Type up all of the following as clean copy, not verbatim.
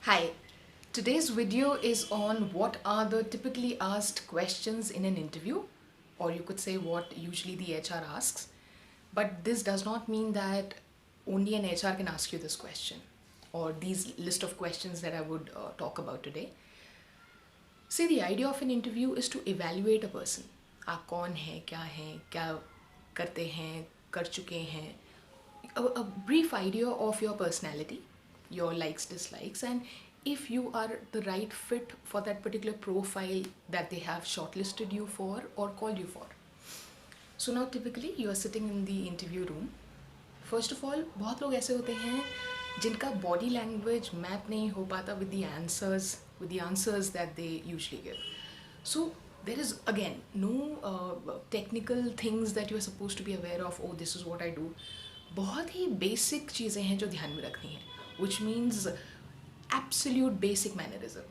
Hi, today's video is on what are the typically asked questions in an interview, or you could say what usually the HR asks. But this does not mean that only an HR can ask you this question or these list of questions that I would talk about today. See, the idea of an interview is to evaluate a person. आप कौन हैं, क्या करते हैं, कर चुके हैं, a brief idea of your personality, your likes, dislikes, and if you are the right fit for that particular profile that they have shortlisted you for or called you for. So now typically you are sitting in the interview room. First of all, बहुत लोग ऐसे होते हैं जिनका body language map नहीं हो पाता with the answers that they usually give. So there is again no technical things that you are supposed to be aware of. Oh, this is what I do. बहुत ही basic चीज़ें हैं जो ध्यान में रखनी हैं, which means absolute basic mannerism.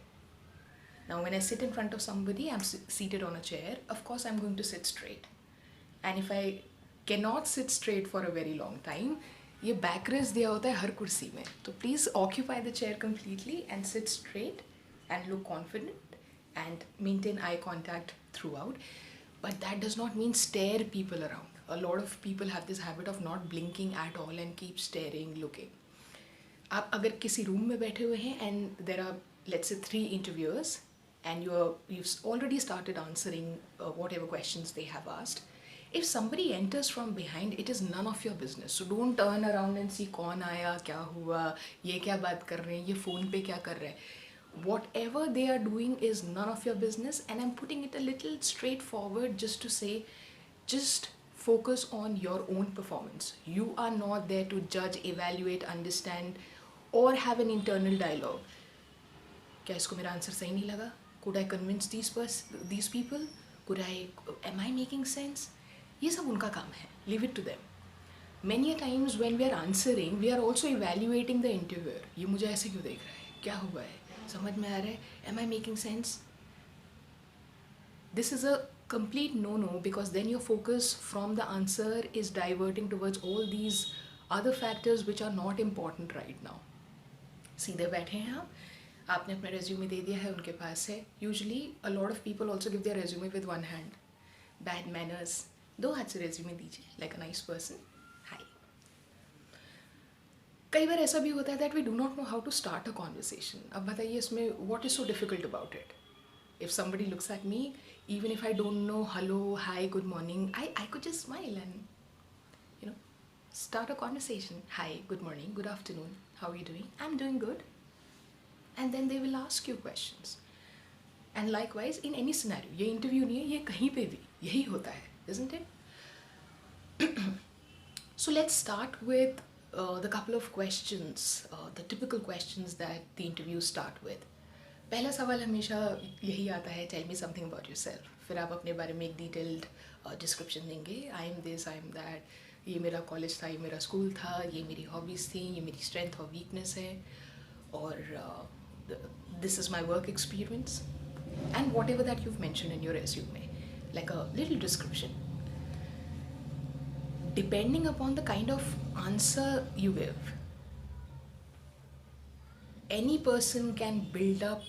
Now, when I sit in front of somebody, I'm seated on a chair. Of course, I'm going to sit straight. And if I cannot sit straight for a very long time, ये back rest दिया होता है हर कुर्सी में. तो please occupy the chair completely and sit straight and look confident and maintain eye contact throughout. But that does not mean stare people around. A lot of people have this habit of not blinking at all and keep staring, looking. आप अगर किसी room में बैठे हुए हैं and there are let's say 3 interviewers and you've already started answering whatever questions they have asked. If somebody enters from behind, it is none of your business. So don't turn around and see कौन आया, क्या हुआ, ये क्या बात कर रहे हैं, ये फ़ोन पे क्या कर रहे हैं. Whatever they are doing is none of your business, and I'm putting it a little straightforward just to say, just focus on your own performance. You are not there to judge, evaluate, understand, or have an internal dialogue. क्या इसको मेरा answer सही नहीं लगा? Could I convince these people? Am I making sense? ये सब उनका काम है. Leave it to them. Many a times when we are answering, we are also evaluating the interviewer. ये मुझे ऐसे क्यों देख रहा है? क्या हुआ है? समझ में आ रहा है? Am I making sense? This is a complete no-no, because then your focus from the answer is diverting towards all these other factors which are not important right now. सीधे बैठे हैं आप, आपने अपना resume दे दिया है, उनके पास है. Usually a lot of people also give their resume with one hand. Bad manners. दो हाथ से resume दीजिए, like a nice person. Hi. कई बार ऐसा भी होता है that we do not know how to start a conversation. अब बताइए इसमें what is so difficult about it? If somebody looks at me, even if I don't know hello, hi, good morning, I could just smile and start a conversation. Hi, good morning, good afternoon, how are you doing? I'm doing good. And then they will ask you questions. And likewise in any scenario, ये interview नहीं है, ये कहीं पे भी यही होता है, isn't it? So let's start with the couple of questions, the typical questions that the interviews start with. पहला सवाल हमेशा यही आता है, tell me something about yourself. फिर आप अपने बारे में एक detailed description देंगे. I am this, I am that. ये मेरा college था, ये मेरा school था, ये मेरी hobbies थी, ये मेरी strength और weakness है, और this is my work experience, and whatever that you've mentioned in your resume, like a little description. Depending upon the kind of answer you give, any person can build up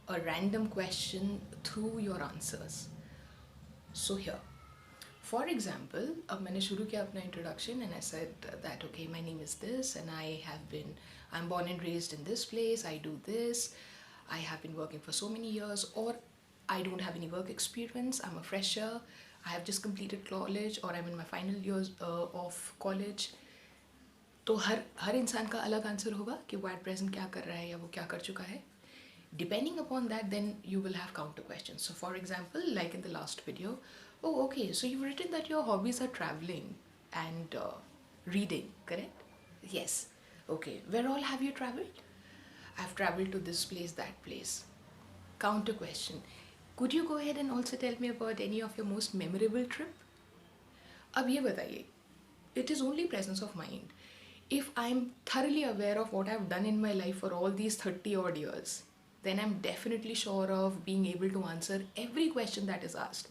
a random question through your answers. So here, for example, अब मैंने शुरू किया अपना introduction and I said that okay, my name is this and I'm born and raised in this place, I do this, I have been working for so many years, or I don't have any work experience, I'm a fresher, I have just completed college, or I'm in my final years of college. तो हर इंसान का अलग answer होगा कि वो at present क्या कर रहा है या वो क्या कर चुका है. Depending upon that, then you will have counter questions. So for example, like in the last video, oh okay, so you've written that your hobbies are traveling and reading, correct? Yes. Okay, where all have you traveled? I've traveled to this place, that place. Counter question, could you go ahead and also tell me about any of your most memorable trip? अब ये बताइए, it is only presence of mind. If I'm thoroughly aware of what I've done in my life for all these 30 odd years, then I'm definitely sure of being able to answer every question that is asked.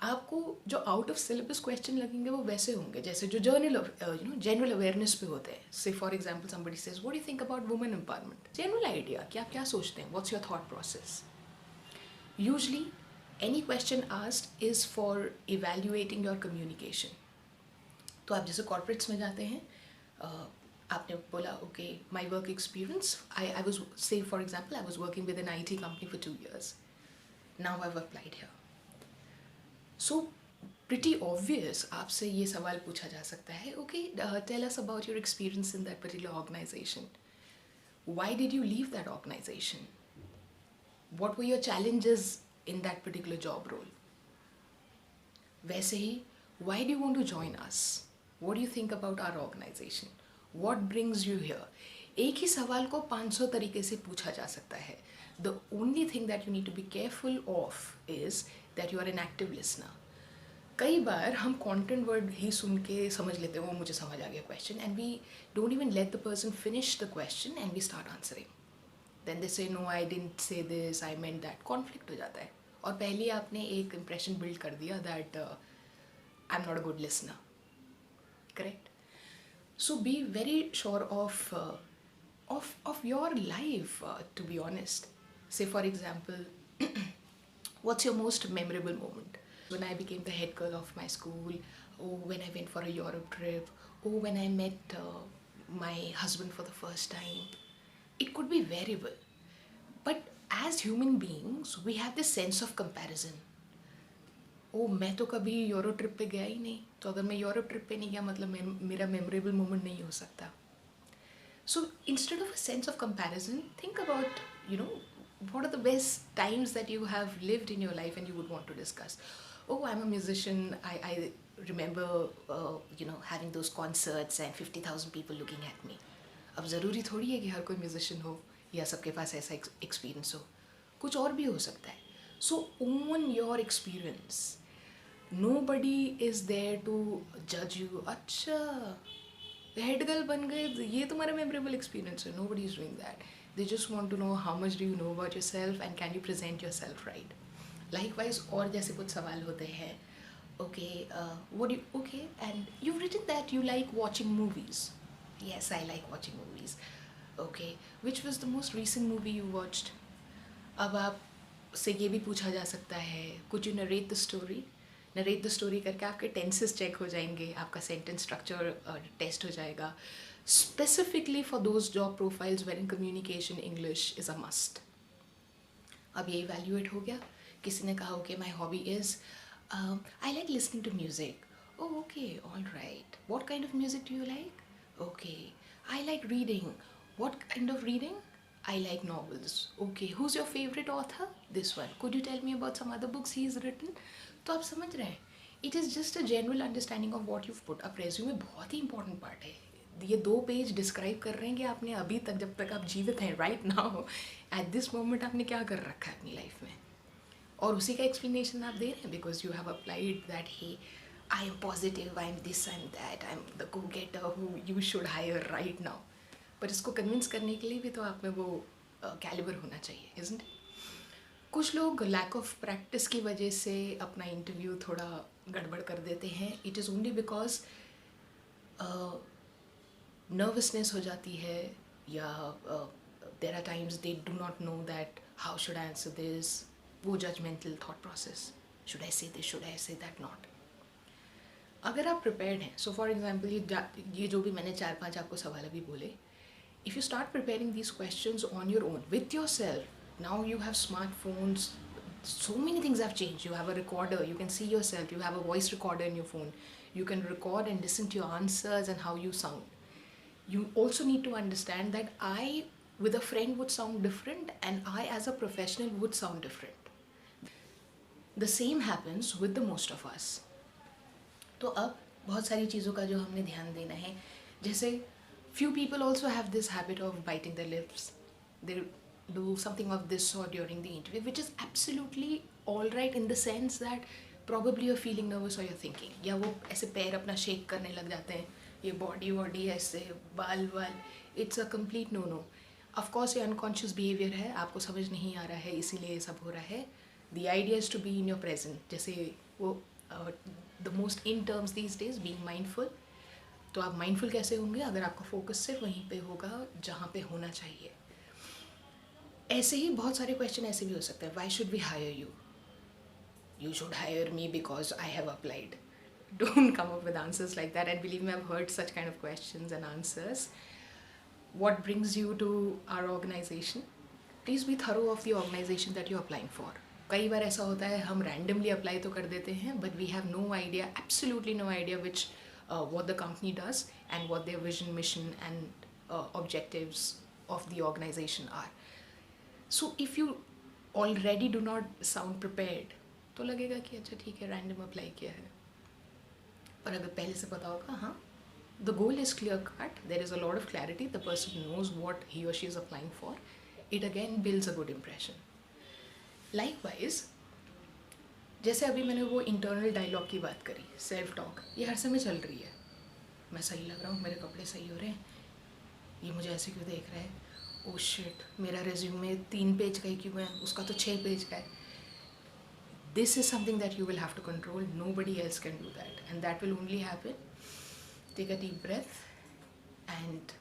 आपको जो out of syllabus question लगेंगे वो वैसे होंगे जैसे जो general awareness पे होते हैं. Say for example somebody says what do you think about women empowerment, general idea कि आप क्या सोचते हैं, what's your thought process. Usually any question asked is for evaluating your communication. तो आप जैसे कॉर्पोरेट्स में जाते हैं, आपने बोला okay my work experience, I was say for example I was working with an IT company for 2 years. Now I have applied here. So pretty obvious आपसे ये सवाल पूछा जा सकता है, okay tell us about your experience in that particular organisation. Why did you leave that organization? What were your challenges in that particular job role? वैसे ही why do you want to join us? What do you think about our organization? What brings you here? एक ही सवाल को 500 तरीके से पूछा जा सकता है. The only thing that you need to be careful of is that you are an active listener. कई बार हम कंटेंट वर्ड ही सुन के समझ लेते हैं वो मुझे समझ आ गया question, and we don't even let the person finish the question and we start answering. Then they say no I didn't say this, I meant that. Conflict हो जाता है और पहले ही आपने एक इम्प्रेशन बिल्ड कर दिया that I am not a good listener. Correct. So be very sure of your life, to be honest. Say for example, what's your most memorable moment? When I became the head girl of my school, or when I went for a Europe trip, or when I met my husband for the first time. It could be variable. But as human beings, we have this sense of comparison. ओ मैं तो कभी Europe trip पे गया ही नहीं, तो अगर मैं Europe trip पे नहीं गया मतलब मेरा मेमोरेबल मोमेंट नहीं हो सकता. So instead of a sense of comparison, think about, what are the best times that you have lived in your life and you would want to discuss. Oh, I'm a musician. I remember, having those concerts and 50,000 people looking at me. अब ज़रूरी थोड़ी है कि हर कोई musician हो या सबके पास ऐसा एक्सपीरियंस हो, कुछ और भी हो सकता है. So own your experience. Nobody is there to judge you. अच्छा हेड गर्ल बन गए, ये तुम्हारा मेमोरेबल एक्सपीरियंस है. Nobody is doing that. They just want to know how much do you know about yourself and can you present yourself right. Likewise और जैसे कुछ सवाल होते हैं, okay what you okay and you written that you like watching movies. Yes I like watching movies. Okay which was the most recent movie you watched. अब आप से ये भी पूछा जा सकता है, could you narrate the story. Narrate the story करके आपके टेंसेस चेक हो जाएंगे, आपका सेंटेंस स्ट्रक्चर टेस्ट हो जाएगा. Specifically for those job profiles where in communication English is a must. अब ये इवैल्यूएट हो गया. किसी ने कहा okay my hobby is I like listening to music. Okay all right. What kind of music do you like. Okay I like reading. What kind of reading. I like novels. Okay, who's your favorite author? This one. Could you tell me about some other books he's written? तो आप समझ रहे हैं. It is just a general understanding of what you've put. अब resume बहुत ही important part है. ये 2 page describe कर रहे हैं कि आपने अभी तक जब तक आप जीवित हैं right now at this moment आपने क्या कर रखा है अपनी लाइफ में, और उसी का एक्सप्लेनेशन आप दे रहे हैं because you have applied that he I am positive, I am this, I am that, I am the go getter who you should hire right now. पर इसको कन्विंस करने के लिए भी तो आप में वो कैलिबर होना चाहिए, इज़न्ट इट. कुछ लोग लैक ऑफ प्रैक्टिस की वजह से अपना इंटरव्यू थोड़ा गड़बड़ कर देते हैं. It is only because nervousness हो जाती है या there are times they do not know that how should I answer this. वो judgmental thought process, should I say this, should I say that not. अगर आप प्रिपेयर्ड हैं, so for example ये जो भी मैंने 4-5 आपको सवाल अभी बोले, if you start preparing these questions on your own with yourself, now you have smartphones, so many things have changed. You have a recorder, you can see yourself, you have a voice recorder in your phone, you can record and listen to your answers and how you sound. You also need to understand that I with a friend would sound different and I as a professional would sound different. The same happens with the most of us. तो अब बहुत सारी चीज़ों का जो हमने ध्यान देना है, जैसे few people also have this habit of biting their lips. They do something of this sort during the interview, which is absolutely all right in the sense that probably you're feeling nervous or you're thinking. या वो ऐसे पैर अपना shake करने लग जाते हैं, ये बॉडी ऐसे बाल it's a complete no. Of course ये unconscious behavior है, आपको समझ नहीं आ रहा है इसीलिए ये सब हो रहा है. The idea is to be in your present. जैसे वो the most in terms these days being mindful. तो आप माइंडफुल कैसे होंगे अगर आपका फोकस सिर्फ वहीं पे होगा जहाँ पे होना चाहिए. ऐसे ही बहुत सारे क्वेश्चन ऐसे भी हो सकते हैं. Why should we hire you? You should hire me because I have applied. Don't come up with answers like that. And believe me, I've heard such kind of questions and answers. What brings you to our organization? Please be thorough of the organization that you're applying for. कई बार ऐसा होता है हम randomly apply तो कर देते हैं but we have no idea, absolutely no idea which what the company does and what their vision, mission and objectives of the organization are. So if you already do not sound prepared, तो लगेगा कि अच्छा ठीक है random apply किया है. पर अगर पहले से पता होगा हाँ the goal is clear cut, there is a lot of clarity, the person knows what he और she is applying for, it again builds a good impression. Likewise जैसे अभी मैंने वो इंटरनल डायलॉग की बात करी, सेल्फ टॉक, ये हर समय चल रही है. मैं सही लग रहा हूँ, मेरे कपड़े सही हो रहे हैं, ये मुझे ऐसे क्यों देख रहा है, ओ शिट मेरा रेज्यूमे 3 पेज का ही क्यों है, उसका तो 6 पेज का है. This is something that you will have to control. Nobody else can do that. And that will only happen. Take a deep breath. And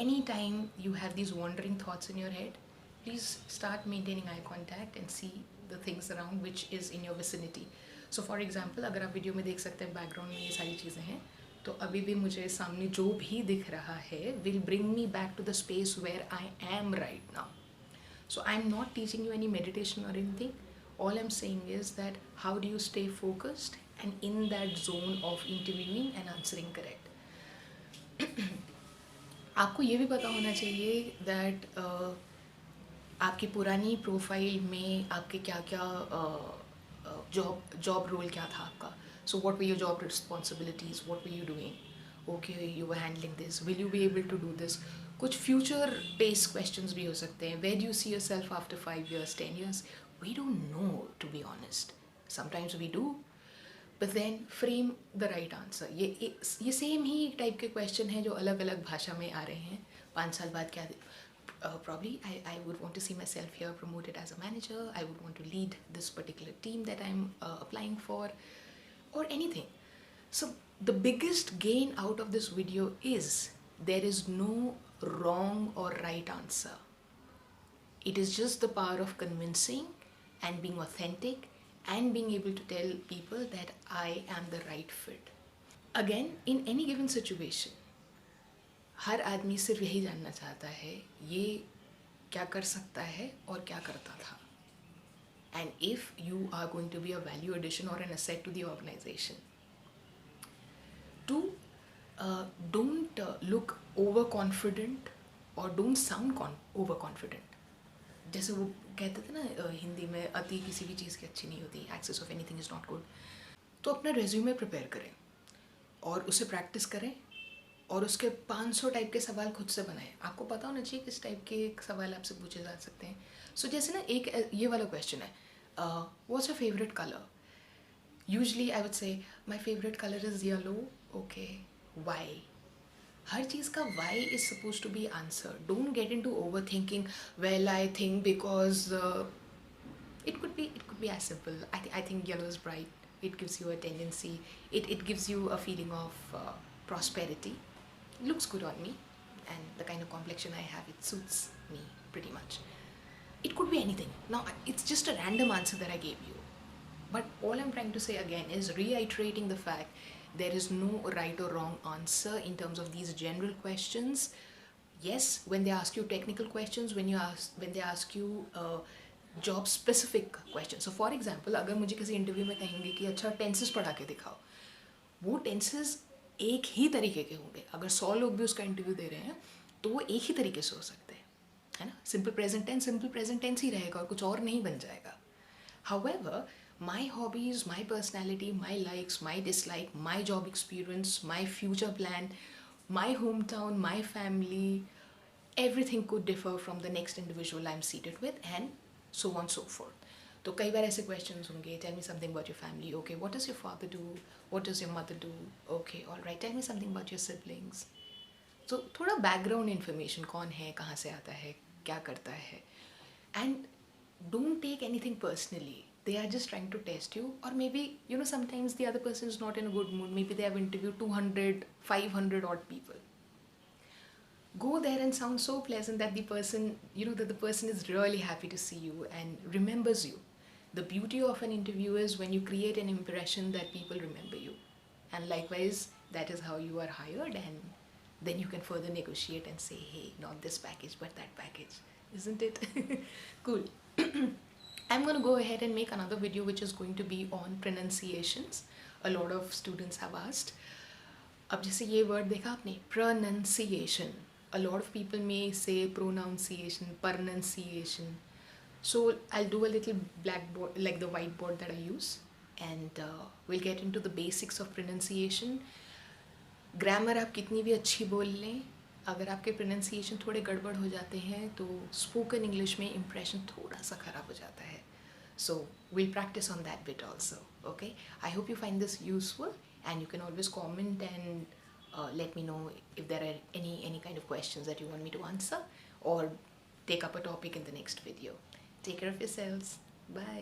anytime you have these wandering thoughts in your head, please start maintaining eye contact and see the things around which is in your vicinity. So for example, अगर आप video में देख सकते हैं background में ये सारी चीज़ें हैं, तो अभी भी मुझे सामने जो भी दिख रहा है will bring me back to the space where I am right now. So I'm not teaching you any meditation or anything. All I'm saying is that how do you stay focused and in that zone of interviewing and answering correct. आपको ये भी पता होना चाहिए that आपकी पुरानी profile में आपके क्या क्या जॉब रोल क्या था आपका. So what were your job responsibilities, what were you doing, okay you were handling this, will you be able to do this. कुछ फ्यूचर बेस्ड क्वेश्चंस भी हो सकते हैं. Where do you see yourself after 5 years 10 years? We don't know, to be honest. Sometimes we do, but then frame the right answer. ये same ही type के question हैं जो अलग अलग भाषा में आ रहे हैं. 5 साल बाद क्या probably I would want to see myself here promoted as a manager. I would want to lead this particular team that I'm applying for, or anything. So the biggest gain out of this video is there is no wrong or right answer. It is just the power of convincing and being authentic and being able to tell people that I am the right fit. Again, in any given situation, हर आदमी सिर्फ यही जानना चाहता है ये क्या कर सकता है और क्या करता था. And if you are going to be a value addition or an asset to the organization, don't look overconfident or don't sound overconfident. जैसे वो कहते थे ना हिंदी में, अति किसी भी चीज़ की अच्छी नहीं होती, excess of anything is not good. तो अपना रेज्यूमे प्रिपेयर करें और उसे प्रैक्टिस करें और उसके 500 टाइप के सवाल खुद से बनाएं. आपको पता होना चाहिए किस टाइप के सवाल आपसे पूछे जा सकते हैं. सो जैसे ना एक ये वाला क्वेश्चन है, what's your favourite colour? Usually I would say my favourite colour is yellow. Okay, why? हर चीज़ का why is supposed to be answered. Don't get into overthinking. Well, I think because it could be as simple. I think yellow is bright. It gives you a tendency. It gives you a feeling of prosperity. It looks good on me, and the kind of complexion I have, it suits me pretty much. It could be anything. Now it's just a random answer that I gave you. But all I'm trying to say again is reiterating the fact there is no right or wrong answer in terms of these general questions. Yes, when they ask you technical questions, when they ask you job specific questions. So for example, अगर मुझे किसी interview में कहेंगे कि अच्छा tenses पढ़ा के दिखाओ, वो टेंसेस एक ही तरीके के होंगे. अगर 100 लोग भी उसका इंटरव्यू दे रहे हैं तो वो एक ही तरीके से हो सकते हैं, है ना. सिंपल प्रेजेंट टेंस ही रहेगा और कुछ और नहीं बन जाएगा. However, my hobbies, my personality, my likes, my dislike, my job experience, my future plan, my hometown, my family, everything could differ from the next individual I'm seated with, and so on so forth. तो कई बार ऐसे questions होंगे, tell me something about your family. Okay, what does your father do? What does your mother do? Okay, all right, tell me something about your siblings. So थोड़ा background information, कौन है, कहाँ से आता है, क्या करता है. And don't take anything personally. They are just trying to test you. Or maybe, sometimes the other person is not in a good mood. Maybe they have interviewed 200, 500 odd people. Go there and sound so pleasant that the person, that the person is really happy to see you and remembers you. The beauty of an interview is when you create an impression that people remember you. And likewise, that is how you are hired, and then you can further negotiate and say, hey, not this package, but that package. Isn't it? Cool. I'm going to go ahead and make another video which is going to be on pronunciations. A lot of students have asked. अब जैसे ये word देखा आपने, pronunciation. A lot of people may say pronunciation, pronunciation. So I'll do a little blackboard, like the whiteboard that I use, and we'll get into the basics of pronunciation. Grammar आप कितनी भी अच्छी बोल लें, अगर आपके pronunciation थोड़े गड़बड़ हो जाते हैं तो spoken English में impression थोड़ा सा खराब हो जाता है. So we'll practice on that bit also. Okay, I hope you find this useful, and you can always comment and let me know if there are any kind of questions that you want me to answer, or take up a topic in the next video. Take care of yourselves. Bye.